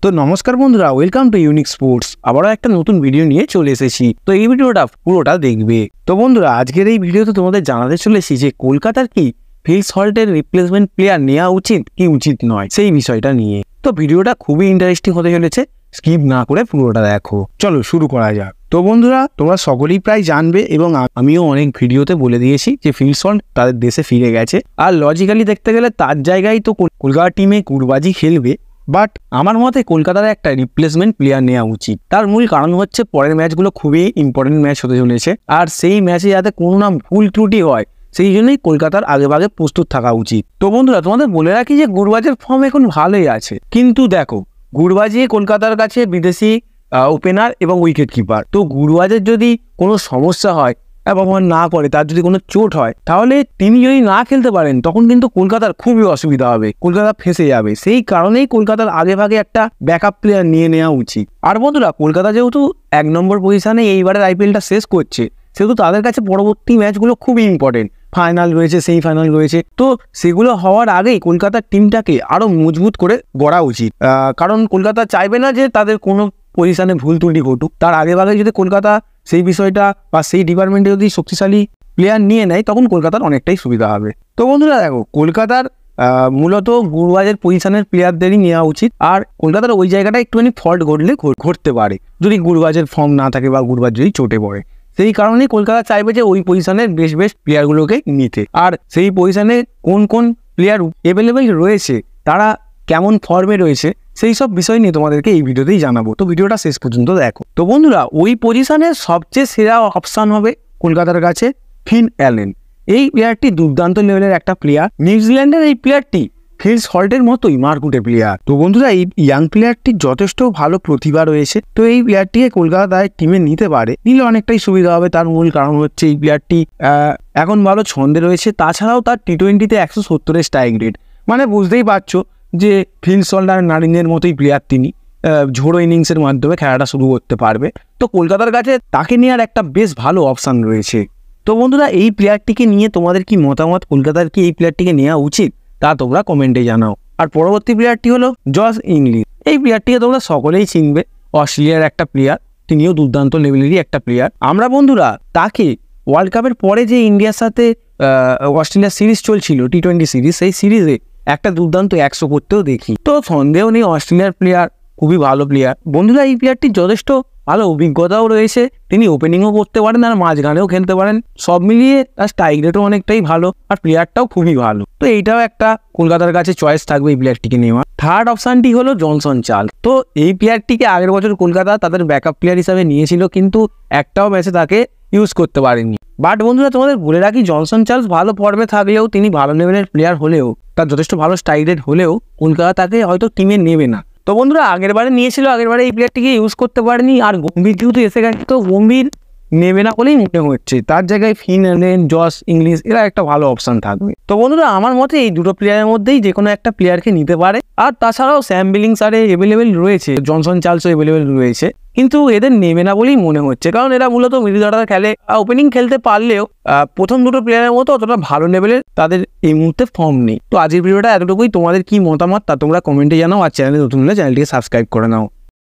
তো নমস্কার বন্ধুরা, ওয়েলকাম টু ইউনিক স্পোর্টস। আবারও একটা নতুন ভিডিও নিয়ে চলে এসেছি। তো এই ভিডিওটা পুরোটা দেখবে। তো বন্ধুরা, আজকের এই ভিডিওতে তোমাদের জানাতে চলেছি যে কলকাতার কি ফিল সল্টের রিপ্লেসমেন্ট প্লেয়ার নেওয়া উচিত কি উচিত নয়, সেই বিষয়টা নিয়ে। তো ভিডিওটা খুবই ইন্টারেস্টিং হতে চলেছে, স্কিপ না করে পুরোটা দেখো। চলো শুরু করা যাক। তো বন্ধুরা, তোমরা সকলেই প্রায় জানবে এবং আমিও অনেক ভিডিওতে বলে দিয়েছি যে ফিল সল্ট তাদের দেশে ফিরে গেছে। আর লজিক্যালি দেখতে গেলে তার জায়গায় তো কলকাতা টিমে কুড়বাজি খেলবে, বাট আমার মতে কলকাতার একটা রিপ্লেসমেন্ট প্লেয়ার নেওয়া উচিত। তার মূল কারণ হচ্ছে পরের ম্যাচগুলো খুবই ইম্পর্টেন্ট ম্যাচ হতে চলেছে, আর সেই ম্যাচে যাতে কোনো না ভুল ত্রুটি হয় সেই জন্যই কলকাতার আগেভাগে প্রস্তুত থাকা উচিত। তো বন্ধুরা, তোমাদের বলে রাখি যে গুরবাজের ফর্ম এখন ভালোই আছে, কিন্তু দেখো গুরবাজি কলকাতার কাছে বিদেশি ওপেনার এবং উইকেট কিপার। তো গুরবাজের যদি কোনো সমস্যা হয় এবং না করে, তার যদি কোনো চোট হয়, তাহলে তিনি যদি না খেলতে পারেন তখন কিন্তু কলকাতার খুবই অসুবিধা হবে, কলকাতা ফেঁসে যাবে। সেই কারণেই কলকাতার আগেভাগে একটা ব্যাকআপ প্লেয়ার নিয়ে নেওয়া উচিত। আর বন্ধুরা, কলকাতা যেহেতু 1 নম্বর পজিশনে এইবারের আইপিএলটা শেষ করছে, সেহেতু তাদের কাছে পরবর্তী ম্যাচগুলো খুবই ইম্পর্টেন্ট। ফাইনাল রয়েছে, সেমিফাইনাল রয়েছে, তো সেগুলো হওয়ার আগেই কলকাতার টিমটাকে আরো মজবুত করে গড়া উচিত। কারণ কলকাতা চাইবে না যে তাদের কোনো পজিশনে ভুল ত্রুটি ঘটুক। তার আগেভাগে যদি কলকাতা সেই বিষয়টা বা সেই ডিপার্টমেন্টে যদি শক্তিশালী প্লেয়ার নিয়ে নেয়, তখন কলকাতার অনেকটাই সুবিধা হবে। তো বন্ধুরা দেখো, কলকাতার মূলত গুরবাজের পজিশনের প্লেয়ারদেরই নেওয়া উচিত। আর কলকাতার ওই জায়গাটা একটুখানি ফল্ট ঘটলে ঘটতে পারে যদি গুরবাজের ফর্ম না থাকে বা গুরবাজ যদি চোটে পড়ে। সেই কারণেই কলকাতা চাইবে যে ওই পজিশনের বেস্ট প্লেয়ারগুলোকে নিতে। আর সেই পজিশনে কোন কোন প্লেয়ার অ্যাভেলেবেল রয়েছে, তারা কেমন ফর্মে রয়েছে, সেই সব বিষয় নিয়ে তোমাদেরকে এই ভিডিওতেই জানাবো। তো ভিডিওটা শেষ পর্যন্ত দেখো। তো বন্ধুরা, ওই পজিশনের সবচেয়ে সেরা অপশান হবে কলকাতার কাছে ফিন অ্যালেন। এই প্লেয়ারটি দুর্দান্ত লেভেলের একটা প্লেয়ার। নিউজিল্যান্ডের এই প্লেয়ারটি ফিল সল্টের মতোই মারকুটে প্লেয়ার। তো বন্ধুরা, এই ইয়াং প্লেয়ারটির যথেষ্ট ভালো প্রতিভা রয়েছে। তো এই প্লেয়ারটিকে কলকাতা তাদের টিমে নিতে পারে, নিলে অনেকটাই সুবিধা হবে। তার মূল কারণ হচ্ছে এই প্লেয়ারটি এখন ভালো ছন্দে রয়েছে। তাছাড়াও তার টি-20তে 170 স্ট্রাইক রেট, মানে বুঝতেই পারছো যে ফিল সল্ট আর নারিনের মতোই প্লেয়ার। তিনি ঝোড়ো ইনিংসের মাধ্যমে খেলাটা শুরু করতে পারবে। তো কলকাতার কাছে তাকে নেওয়ার একটা বেশ ভালো অপশান রয়েছে। তো বন্ধুরা, এই প্লেয়ারটিকে নিয়ে তোমাদের কি মতামত? কলকাতার কি এই প্লেয়ারটিকে নেওয়া উচিত, তা তোমরা কমেন্টে জানাও। আর পরবর্তী প্লেয়ারটি হলো জশ ইংলিশ। এই প্লেয়ারটিকে তোমরা সকলেই চিনবে, অস্ট্রেলিয়ার একটা প্লেয়ার। তিনিও দুর্দান্ত লেভেলেরই একটা প্লেয়ার। আমরা বন্ধুরা তাকে ওয়ার্ল্ড কাপের পরে যে ইন্ডিয়ার সাথে অস্ট্রেলিয়ার সিরিজ চলছিল, টি-20 সিরিজ, সেই সিরিজে একটা দুর্দান্ত 100 করতেও দেখি। তো সন্দেহ নেই অস্ট্রেলিয়ার প্লেয়ার খুবই ভালো প্লেয়ার। বন্ধুরা, এই প্লেয়ারটির যথেষ্ট ভালো অভিজ্ঞতাও রয়েছে। তিনি ওপেনিংও করতে পারেন আর মাঝখানেও খেলতে পারেন। সব মিলিয়ে তার স্ট্রাইক রেটও অনেকটাই ভালো, আর প্লেয়ারটাও খুবই ভালো। তো এইটাও একটা কলকাতার কাছে চয়েস থাকবে এই প্লেয়ারটিকে নেওয়া। থার্ড অপশানটি হলো জনসন চার্লস। তো এই প্লেয়ারটিকে আগের বছর কলকাতা তাদের ব্যাকআপ প্লেয়ার হিসাবে নিয়েছিল, কিন্তু একটাও ম্যাচে তাকে ইউজ করতে পারেনি। বাট বন্ধুরা, তোমাদের বলে রাখি, জনসন চার্লস ভালো ফর্মে থাকলেও, তিনি ভালো লেভেলের প্লেয়ার হলেও, তার যথেষ্ট ভালো স্ট্রাইক রেট হলেও কলকাতা তাকে হয়তো টিমে নেবে না। তো বন্ধুরা, আগেরবারে নিয়েছিল, আগেরবারে এই প্লেয়ারটিকে ইউজ করতে পারেনি। আর গম্ভীর যেহেতু এসে গেছে, তো গম্ভীর নেবে না বলেই মনে হচ্ছে। তার জায়গায় ফিন অ্যালেন, জশ ইংলিশ, এরা একটা ভালো অপশান থাকবে। তো বন্ধুরা, আমার মতে এই দুটো প্লেয়ারের মধ্যেই যে কোনো একটা প্লেয়ারকে নিতে পারে। আর তাছাড়াও স্যাম বিলিংস আরে এভেলেবেল রয়েছে, জনসন চার্লসও এভেলেবেল রয়েছে, কিন্তু এদের নেবে না বলেই মনে হচ্ছে। কারণ এরা মূলত মিডল অর্ডার খেলে, ওপেনিং খেলতে পারলেও প্রথম দুটো প্লেয়ারের মতো অতটা ভালো লেভেলের তাদের এই মুহূর্তে ফর্ম নেই। তো আজকের ভিডিওটা এতটুকুই। তোমাদের কি মতামত তা তোমরা কমেন্টে জানাও। আর চ্যানেলে নতুন হলে চ্যানেলটিকে সাবস্ক্রাইব করে নাও।